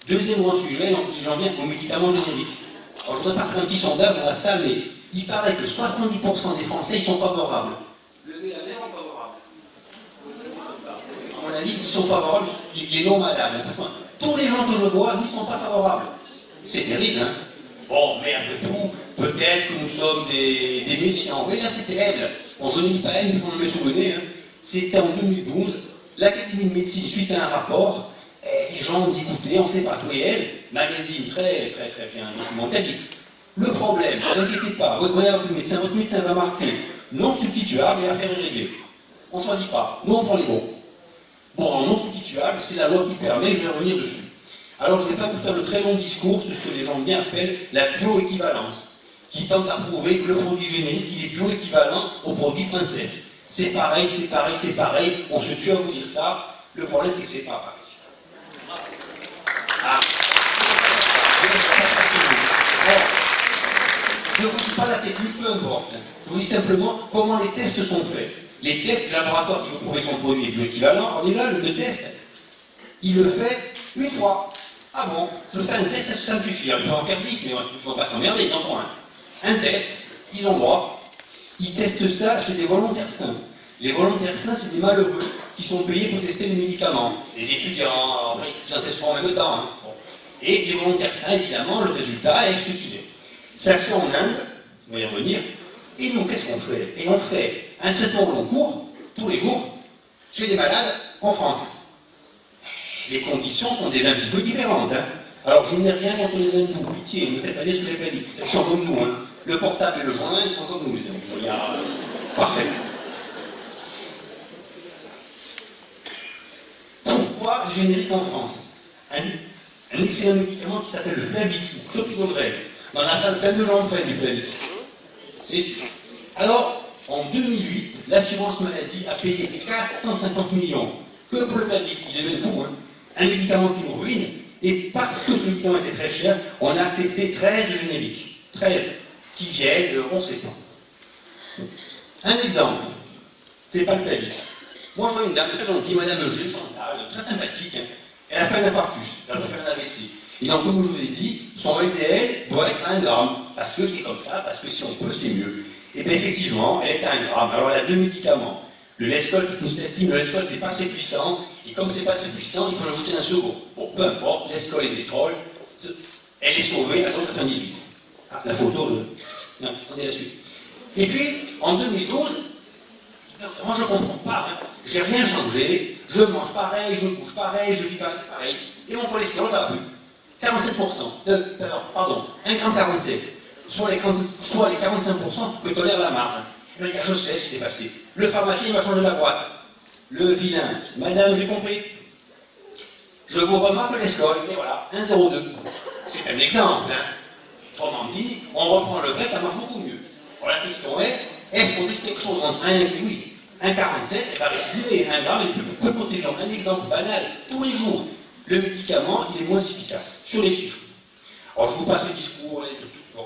Deuxième grand sujet, donc j'en viens aux médicaments génériques. Alors, je voudrais pas faire un petit sondage dans la salle, mais il paraît que 70% des Français ils sont favorables. Levez la main, favorable. À mon avis, ils sont favorables, les non malades. Parce que tous les gens que je vois n'y sont pas favorables. C'est terrible, hein? Bon, mais après tout, peut-être que nous sommes des méfiants. Oui, là, c'était elle. Bon, je ne dis pas elle, il faut me souvenir. Hein. C'était en 2012, l'Académie de médecine, suite à un rapport, les gens ont dit, écoutez, on ne sait pas tout. Et elle, magazine très bien documenté, dit, le problème, ne vous inquiétez pas, votre médecin va marquer non substituable et affaire est réglée. On ne choisit pas. Nous, on prend les bons. Bon, non substituable, c'est la loi qui permet, je vais revenir dessus. Alors, je ne vais pas vous faire de très long discours sur ce que les gens bien appellent la bioéquivalence, qui tente à prouver que le produit générique, il est bioéquivalent au produit princesse. C'est pareil, on se tue à vous dire ça. Le problème, c'est que c'est pas pareil. Ah. Je ne vous dis pas la technique, peu importe. Je vous dis simplement comment les tests sont faits. Les tests, le laboratoire qui veut prouver son produit est bioéquivalent, alors déjà, le test, il le fait une fois. Ah bon, je fais un test, ça me suffit. Alors, ils vont en faire 10, mais ils ne vont pas s'emmerder, ils en font un. Un test, ils ont droit. Ils testent ça chez des volontaires sains. Les volontaires sains, c'est des malheureux qui sont payés pour tester les médicaments. Les étudiants, après, ils en testeront en même temps. Hein. Bon. Et les volontaires sains, évidemment, le résultat est ce qu'il est. Ça se fait en Inde, on va y revenir. Et nous, qu'est-ce qu'on fait? Et on fait un traitement au long cours, tous les jours, chez des malades en France. Les conditions sont déjà un petit peu différentes. Hein. Alors, je n'ai rien contre les hindous, pitié, ne me faites pas dire ce que j'ai pas dit. Ils sont comme nous. Hein. Le portable et le joint, ils sont comme nous, les hindous. Parfait. Pourquoi le générique en France? Un excellent médicament qui s'appelle le Plavix, ou clopidogrel. Dans la salle, plein de gens prennent du Plavix. Alors, en 2008, l'assurance maladie a payé 450 millions que pour le Plavix, il devait être fou, hein. Un médicament qui nous ruine, et parce que ce médicament était très cher, on a accepté 13 génériques. 13 qui viennent, on ne sait pas. Un exemple, c'est pas le Plavix. Moi, je vois une dame très gentille, Madame G, Chantal, très sympathique, hein. Elle a fait un infarctus, elle a fait un AVC. Et donc, comme je vous ai dit, son LDL doit être à 1 gramme, parce que c'est comme ça, parce que si on peut, c'est mieux. Et bien effectivement, elle est à 1 gramme. Alors elle a 2 médicaments. Le Lescol, le Lescol, c'est pas très puissant, et comme c'est pas très puissant, il faut en ajouter un second. Bon, peu importe, Lescol et Zétrol, elle est sauvée à 198. Ah, la photo, non, on est là-dessus. Et puis, en 2012, moi je comprends pas, hein. J'ai rien changé, je mange pareil, je me couche pareil, je vis pareil, et mon cholestérol, ça va plus. 47%, pardon, 1,47 g, soit les 45% que tolère la marge. Et bien, je sais ce qui s'est passé. Le pharmacien m'a changé la boîte. Le vilain, madame, j'ai compris. Je vous remarque le Lescol, et voilà, 1,02. C'est un exemple, hein. Autrement dit, on reprend le vrai, ça marche beaucoup mieux. Alors la question est-ce qu'on risque quelque chose entre 1 et 8, 1,47, et va récidiver, 1 gramme, et peu protégeant. Un exemple banal, tous les jours, le médicament, il est moins efficace, sur les chiffres. Alors je vous passe le discours, bon,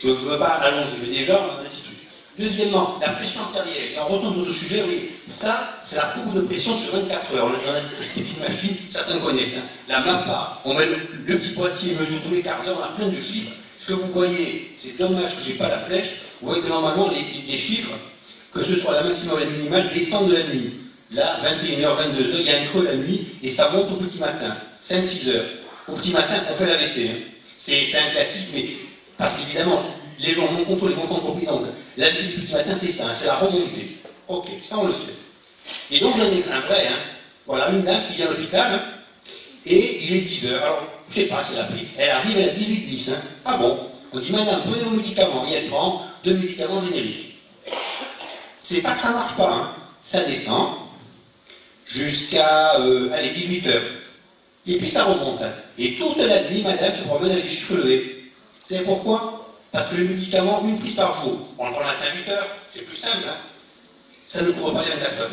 je ne veux pas allonger, mais déjà, on a un petit truc. Deuxièmement, la pression artérielle. Et en retour de notre sujet, oui, ça, c'est la courbe de pression sur 24 heures. On a des petites machines, certains connaissent. Hein. La MAPA, on met le petit boîtier, mesure tous les quarts d'heure, on a plein de chiffres. Ce que vous voyez, c'est dommage que je n'ai pas la flèche, vous voyez que normalement, les chiffres, que ce soit la maximale ou la minimale, descendent de la nuit. Là, 21h, 22h, il y a un creux la nuit, et ça monte au petit matin, 5-6 heures. Au petit matin, on fait l'AVC. Hein. C'est un classique, mais parce qu'évidemment, les gens non contrôlés, non compris, donc l'AVC du petit matin, c'est ça, c'est la remontée. Ok, ça on le sait. Et donc j'en ai un vrai, hein. Voilà, une dame qui vient à l'hôpital, hein, et il est 10h, alors je ne sais pas si elle a pris, elle arrive à 18h10, hein. Ah bon, on dit madame, prenez vos médicaments, et elle prend 2 médicaments génériques. C'est pas que ça marche pas, hein. Ça descend jusqu'à 18h. Et puis ça remonte. Hein. Et toute la nuit, madame se promène avec les chiffres levés. Vous savez pourquoi? Parce que le médicament, une prise par jour. On le prend le matin à 8h, c'est plus simple. Hein. Ça ne couvre pas les 24 heures.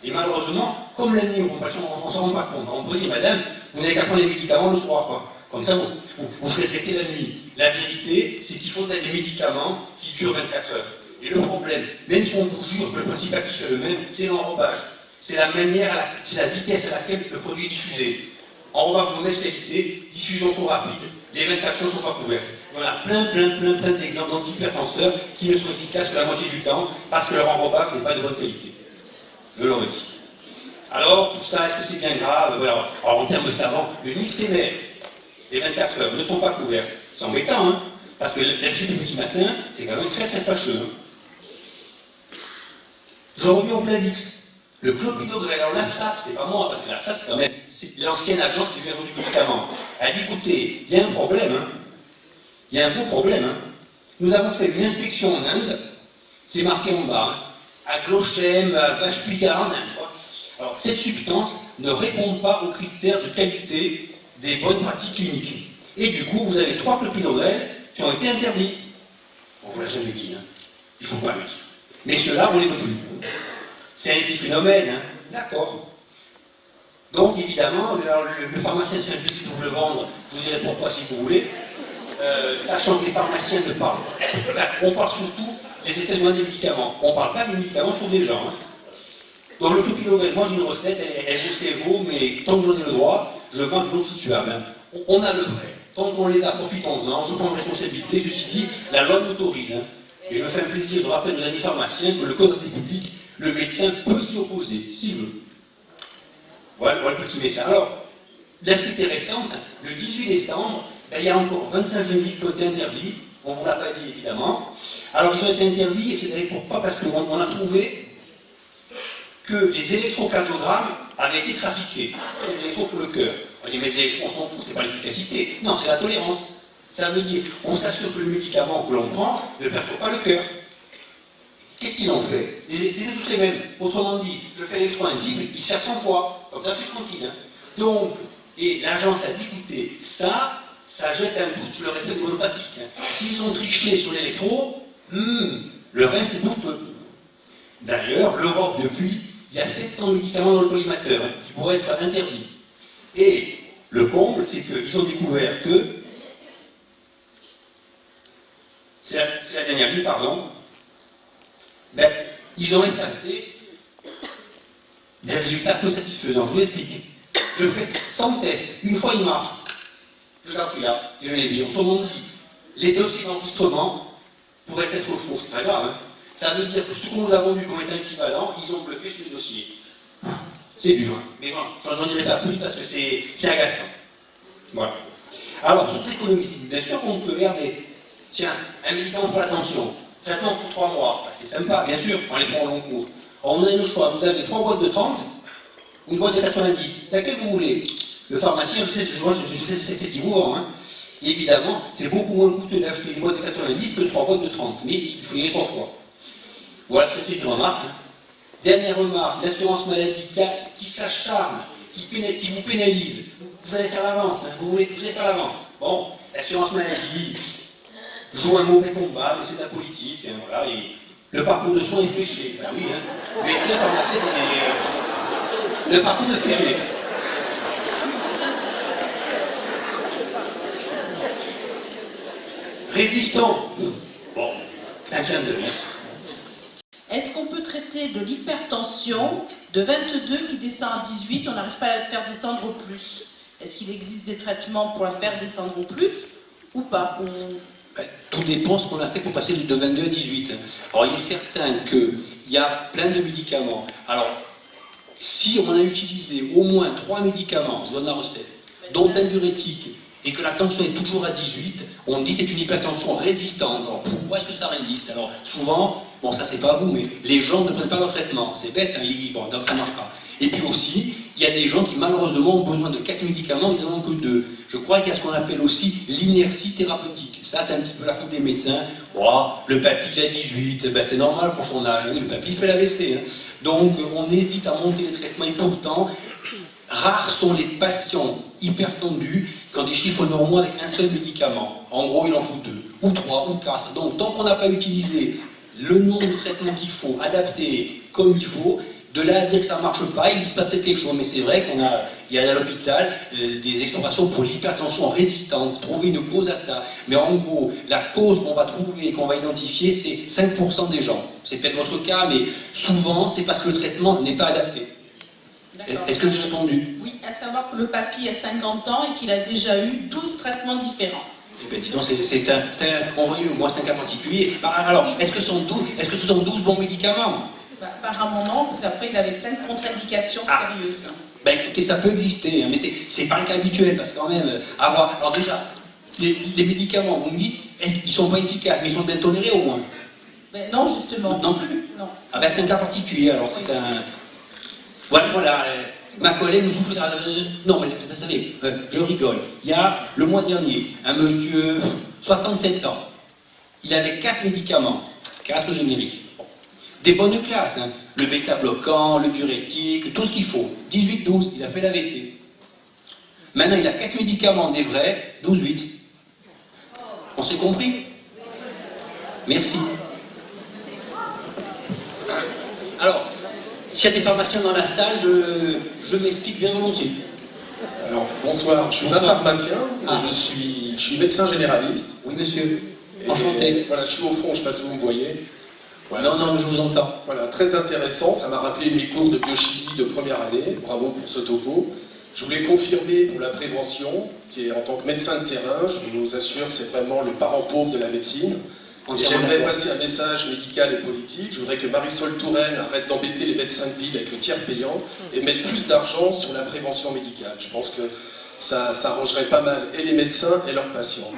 Et malheureusement, comme la nuit, on ne s'en rend pas compte. On peut dire, madame, vous n'avez qu'à prendre les médicaments le soir. Quoi. Comme ça, vous serez traité la nuit. La vérité, c'est qu'il faudrait des médicaments qui durent 24 heures. Et le problème, même si on vous jure que le principe actif est le même, c'est l'enrobage. C'est la manière, c'est la vitesse à laquelle le produit est diffusé. enrobage de mauvaise qualité, diffusion trop rapide, les 24 heures ne sont pas couvertes. Voilà, plein d'exemples d'antihypertenseurs qui ne sont efficaces que la moitié du temps parce que leur enrobage n'est pas de bonne qualité. Je le redis. Alors, tout ça, est-ce que c'est bien grave? Voilà. Alors, en termes savants, le nictémère, les 24 heures ne sont pas couvertes. C'est embêtant, hein, parce que l'effet du petit matin, c'est quand même très fâcheux. Hein. Je reviens au Plavix. Le clopidogrel, alors l'AFSAP, c'est pas moi, parce que l'AFSAP, c'est quand même l'ancienne agence qui gère du médicament. Elle dit, écoutez, il y a un problème, hein. Il y a un gros problème. Hein. Nous avons fait une inspection en Inde, c'est marqué en bas, hein, à Glochem, à Vache-Picard en Inde. Quoi. Alors, cette substance ne répond pas aux critères de qualité des bonnes pratiques cliniques. Et du coup, vous avez 3 clopidogrels qui ont été interdits. On ne vous l'a jamais dit, hein. Il ne faut pas le dire. Mais ceux-là, on ne les veut plus. C'est un épiphénomène, hein. D'accord. Donc, évidemment, le pharmacien se fait un plaisir de vous le vendre, je vous dirai pourquoi si vous voulez, sachant que les pharmaciens ne parlent. On parle surtout des effets des médicaments. On ne parle pas des médicaments sur des gens. Hein. Donc, le clopidogrel, moi j'ai une recette, elle vaut ce qu'elle vaut, mais tant que j'en ai le droit, je manque l'autre situable. Hein. On a le vrai. Tant qu'on les a, profitons-en, je prends responsabilité, ceci dit, la loi m'autorise. Hein. Et je me fais un plaisir de rappeler aux amis pharmaciens que le code de santé publique, le médecin peut s'y opposer, s'il veut. Voilà le petit message. Alors, l'actualité récente, le 18 décembre, ben, il y a encore 25 génériques qui ont été interdits. On ne vous l'a pas dit, évidemment. Alors, ils ont été interdits, et c'est pourquoi? Parce qu'on a trouvé que les électrocardiogrammes avaient été trafiqués. Les électros pour le cœur. On dit, mais les électros, on s'en fout, c'est pas l'efficacité. Non, c'est la tolérance. Ça veut dire, on s'assure que le médicament que l'on prend ne perturbe pas le cœur. Qu'est-ce qu'ils ont fait? C'était toutes les mêmes. Autrement dit, je fais l'électro-intible, il sert 100 fois. Comme ça, je suis tranquille. Hein. Donc, et l'agence a dit, écoutez, ça jette un doute sur le respect de bonnes pratiques. Hein. S'ils ont triché sur l'électro, le reste est douteux. D'ailleurs, l'Europe, depuis, il y a 700 médicaments dans le collimateur hein, qui pourraient être interdits. Et le comble, c'est qu'ils ont découvert que, c'est la dernière ligne, pardon, ben, ils ont effacé des résultats peu satisfaisants. Je vous explique. Je fais 100 tests. Une fois, il marche. Je garde celui-là. Et je l'ai dit. Autrement dit, les dossiers d'enregistrement pourraient être faux. C'est très grave. Hein. Ça veut dire que ce qu'on nous a vendu comme étant équivalent, ils ont bluffé sur les dossiers. C'est dur. Hein. Mais bon, j'en dirai pas plus parce que c'est agaçant. Voilà. Alors, sur cette économie, bien sûr qu'on peut regarder. Tiens, un médicament pour la tension. Traitement pour 3 mois. Ben, c'est sympa, bien sûr. On les prend au long cours. Alors, vous avez le choix. Vous avez 3 boîtes de 30 ou une boîte de 90. Laquelle vous voulez? Le pharmacien, je sais c'est qui vous vend. Hein. Et évidemment, c'est beaucoup moins coûteux d'acheter une boîte de 90 que 3 boîtes de 30. Mais il faut y aller 3 fois. Voilà, c'est une remarque. Hein. Dernière remarque, l'assurance maladie qui s'acharne, qui vous pénalise. Vous allez faire l'avance. Hein. Vous allez faire l'avance. Bon, l'assurance maladie joue un mauvais combat, mais c'est de la politique. Hein, voilà, et le parcours de soins est fléché. Ben oui, hein. Mais très pharmacien, c'est le parcours est fléché. Résistant. Bon, un clin d'œil. Est-ce qu'on peut traiter de l'hypertension de 22 qui descend à 18, on n'arrive pas à la faire descendre au plus? Est-ce qu'il existe des traitements pour la faire descendre au plus ou pas? Tout dépend de ce qu'on a fait pour passer de 22 à 18. Alors il est certain qu'il y a plein de médicaments. Alors, si on a utilisé au moins 3 médicaments, je donne la recette, dont un diurétique, et que la tension est toujours à 18, on dit que c'est une hypertension résistante. Alors pourquoi est-ce que ça résiste? Alors souvent, bon ça c'est pas vous, mais les gens ne prennent pas leur traitement. C'est bête, hein, bon, donc ça ne marche pas. Et puis aussi, il y a des gens qui malheureusement ont besoin de 4 médicaments, ils n'en ont que 2. Je crois qu'il y a ce qu'on appelle aussi l'inertie thérapeutique. Ça, c'est un petit peu la faute des médecins. Oh, le papy, il a 18, ben, c'est normal pour son âge. Le papy, il fait l'AVC. Hein. Donc, on hésite à monter les traitements. Et pourtant, rares sont les patients hypertendus qui ont des chiffres normaux avec un seul médicament. En gros, il en faut 2, ou 3, ou 4. Donc, tant qu'on n'a pas utilisé le nombre de traitements qu'il faut, adapté comme il faut, de là à dire que ça ne marche pas, il se passe peut-être quelque chose. Mais c'est vrai qu'il y a à l'hôpital des explorations pour l'hypertension résistante, trouver une cause à ça. Mais en gros, la cause qu'on va trouver et qu'on va identifier, c'est 5% des gens. C'est peut-être votre cas, mais souvent, c'est parce que le traitement n'est pas adapté. D'accord. Est-ce que j'ai répondu? Oui, à savoir que le papy a 50 ans et qu'il a déjà eu 12 traitements différents. Eh bien, dis donc, moi, c'est un cas particulier. Bah, alors, est-ce que ce sont 12 bons médicaments? Bah, apparemment non, parce qu'après il avait plein de contre-indications sérieuses. Ben écoutez, ça peut exister, hein, mais c'est pas le cas habituel, parce que quand même, alors déjà, les médicaments, vous me dites, ils sont pas efficaces, mais ils sont bien tolérés au moins. Ben non, justement. Non plus? Non. Ah ben c'est un cas particulier, alors c'est un... Voilà, ma collègue nous souffle... non, mais vous savez, je rigole. Il y a, le mois dernier, un monsieur, 67 ans, il avait 4 médicaments, 4 génériques. Des bonnes classes, hein. Le bêta-bloquant, le diurétique, tout ce qu'il faut. 18-12, il a fait l'AVC. Maintenant, il a 4 médicaments, des vrais, 12-8. On s'est compris? Merci. Alors, s'il y a des pharmaciens dans la salle, je m'explique bien volontiers. Alors, bonsoir, je suis pas pharmacien, je suis médecin généraliste. Oui, monsieur. Et Enchanté. voilà, je suis au fond, je ne sais pas si vous me voyez. Voilà. Non, je vous entends. Voilà, très intéressant, ça m'a rappelé mes cours de biochimie de première année, bravo pour ce topo. Je voulais confirmer pour la prévention, qui est en tant que médecin de terrain, je vous assure, c'est vraiment le parent pauvre de la médecine. Et j'aimerais passer un message médical et politique. Je voudrais que Marisol Touraine arrête d'embêter les médecins de ville avec le tiers payant et mette plus d'argent sur la prévention médicale. Je pense que ça arrangerait pas mal et les médecins et leurs patients.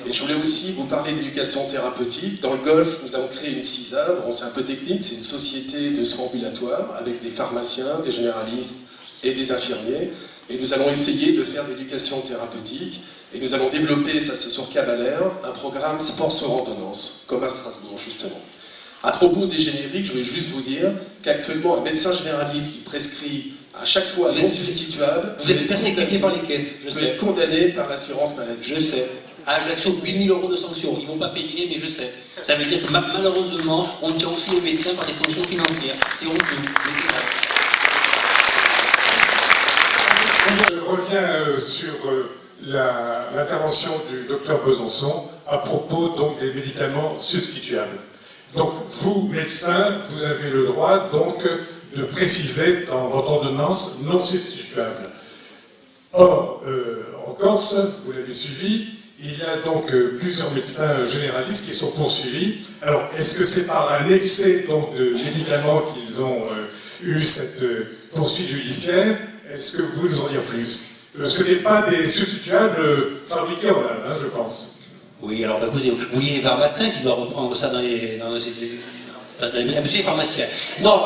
Et je voulais aussi vous parler d'éducation thérapeutique. Dans le Golfe, nous avons créé une CISA. Bon, c'est un peu technique, c'est une société de soins ambulatoires avec des pharmaciens, des généralistes et des infirmiers. Et nous allons essayer de faire de l'éducation thérapeutique. Et nous allons développer, ça c'est sur Cavalère, un programme sport sur ordonnance, comme à Strasbourg justement. À propos des génériques, je voulais juste vous dire qu'actuellement, un médecin généraliste qui prescrit à chaque fois non substituable, Vous êtes persécuté par les caisses, je peut sais. être condamné par l'assurance maladie. Je sais. À Ajaccio, 8 000 € de sanctions. Ils ne vont pas payer, mais je sais. Ça veut dire que malheureusement, on tient aussi les médecins par des sanctions financières. C'est honteux, mais c'est vrai. Je reviens sur l'intervention du docteur Besançon à propos donc des médicaments substituables. Donc vous, médecins, vous avez le droit donc de préciser dans votre ordonnance non substituable. Or, en Corse, vous l'avez suivi, il y a donc plusieurs médecins généralistes qui sont poursuivis. Alors, est-ce que c'est par un excès donc, de médicaments qu'ils ont eu cette poursuite judiciaire? Est-ce que vous pouvez nous en dire plus? Ce n'est pas des substituables fabriqués en Inde, je pense. Oui, alors écoutez, vous voyez Varbatin qui doit reprendre ça dans les monsieur pharmacien. Non,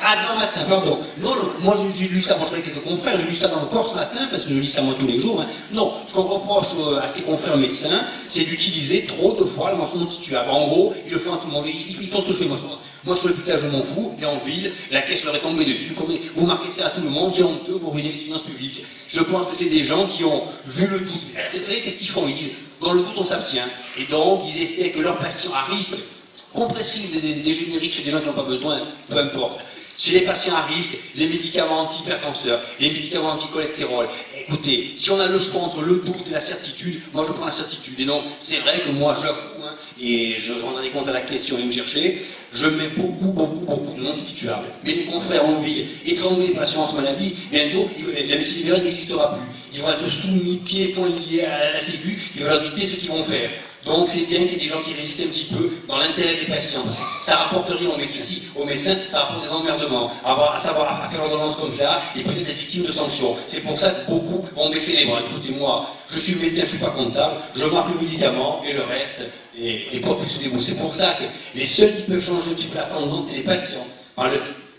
non, matin, pardon. Non, moi j'ai lu ça, moi je quelques confrères, j'ai lu ça dans le corps ce matin, parce que je lis ça moi tous les jours. Hein. Non, ce qu'on reproche à ses confrères médecins, c'est d'utiliser trop de fois le mention non substituable. En gros, ils le font à tout le monde, ils font ce que je fais moi. Moi, je suis à l'hôpital, je m'en fous, et en ville, la caisse leur est tombée dessus. Vous marquez ça à tout le monde, c'est honteux, vous ruinez les finances publiques. Je pense que c'est des gens qui ont vu le doute. Vous savez, qu'est-ce qu'ils font? Ils disent, dans le doute, on s'abstient. Et donc, ils essaient que leurs patients à risque, compressifs des génériques chez des gens qui n'ont pas besoin, peu importe. Chez les patients à risque, les médicaments anti-hypertenseurs, les médicaments anti-cholestérol. Écoutez, si on a le choix entre le doute et la certitude, moi je prends la certitude. Et donc, c'est vrai que moi, j'avoue, hein, et je rendrai des comptes à la question et me chercher, je mets beaucoup de non substituables. Mais les confrères en ville, étrangler les patients en maladie, bientôt, la médecine libérale n'existera plus. Ils vont être soumis, pieds et poings liés à la Sécu, il va leur dicter ce qu'ils vont faire. Donc c'est bien qu'il y ait des gens qui résistent un petit peu dans l'intérêt des patients. Ça rapporte rien aux médecins. Si, aux médecins, ça rapporte des emmerdements. À savoir à faire l'ordonnance comme ça et peut-être être victime de sanctions. C'est pour ça que beaucoup vont baisser les bras. Écoutez, moi, je suis médecin, je ne suis pas comptable, je marque le médicament et le reste, et pas plus se débrouille. C'est pour ça que les seuls qui peuvent changer un petit peu la tendance, c'est les patients.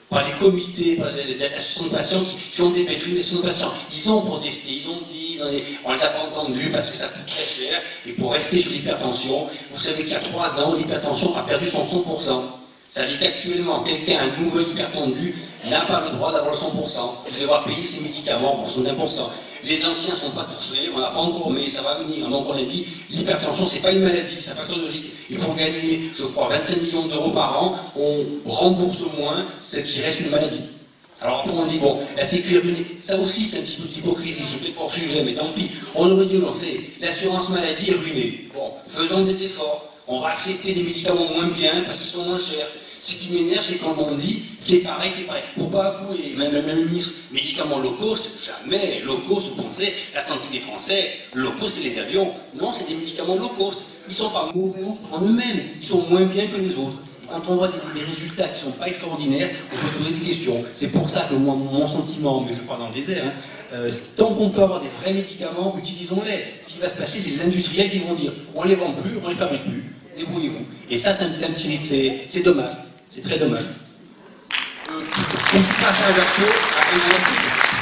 Par les comités, par les associations de patients qui ont des associations de patients. Ils ont protesté, ils ont dit, on ne les a pas entendus parce que ça coûte très cher. Et pour rester sur l'hypertension, vous savez qu'il y a 3 ans, l'hypertension a perdu son 100%. Ça veut dire qu'actuellement, quelqu'un, un nouveau hypertendu, n'a pas le droit d'avoir le 100%. Il va devoir payer ses médicaments pour son 1%. Les anciens ne sont pas touchés, on n'a pas encore, mais ça va venir. Donc on a dit, l'hypertension, c'est pas une maladie, c'est un facteur de risque. Et pour gagner, je crois, 25 millions d'euros par an, on rembourse moins ce qui reste une maladie. Alors après on dit, bon, la sécu est ruinée. Ça aussi, c'est un petit peu d'hypocrisie, je ne vais pas hors sujet, mais tant pis. On aurait dit, non, l'assurance maladie est ruinée. Bon, faisons des efforts. On va accepter des médicaments moins bien parce qu'ils sont moins chers. Ce qui m'énerve, c'est quand on dit c'est pareil, c'est pareil. Pourquoi vous et même le ministre, médicaments low cost, jamais low cost, vous pensez, la santé des Français, low cost c'est les avions. Non, c'est des médicaments low cost. Ils ne sont pas mauvais en eux-mêmes, ils sont moins bien que les autres. Et quand on voit des résultats qui ne sont pas extraordinaires, on peut se poser des questions. C'est pour ça que moi, mon sentiment, mais je parle dans le désert, tant qu'on peut avoir des vrais médicaments, utilisons-les. Ce qui va se passer, c'est les industriels qui vont dire on ne les vend plus, on ne les fabrique plus, débrouillez-vous. Et ça, c'est dommage. C'est très dommage. Petit passage à chaud, à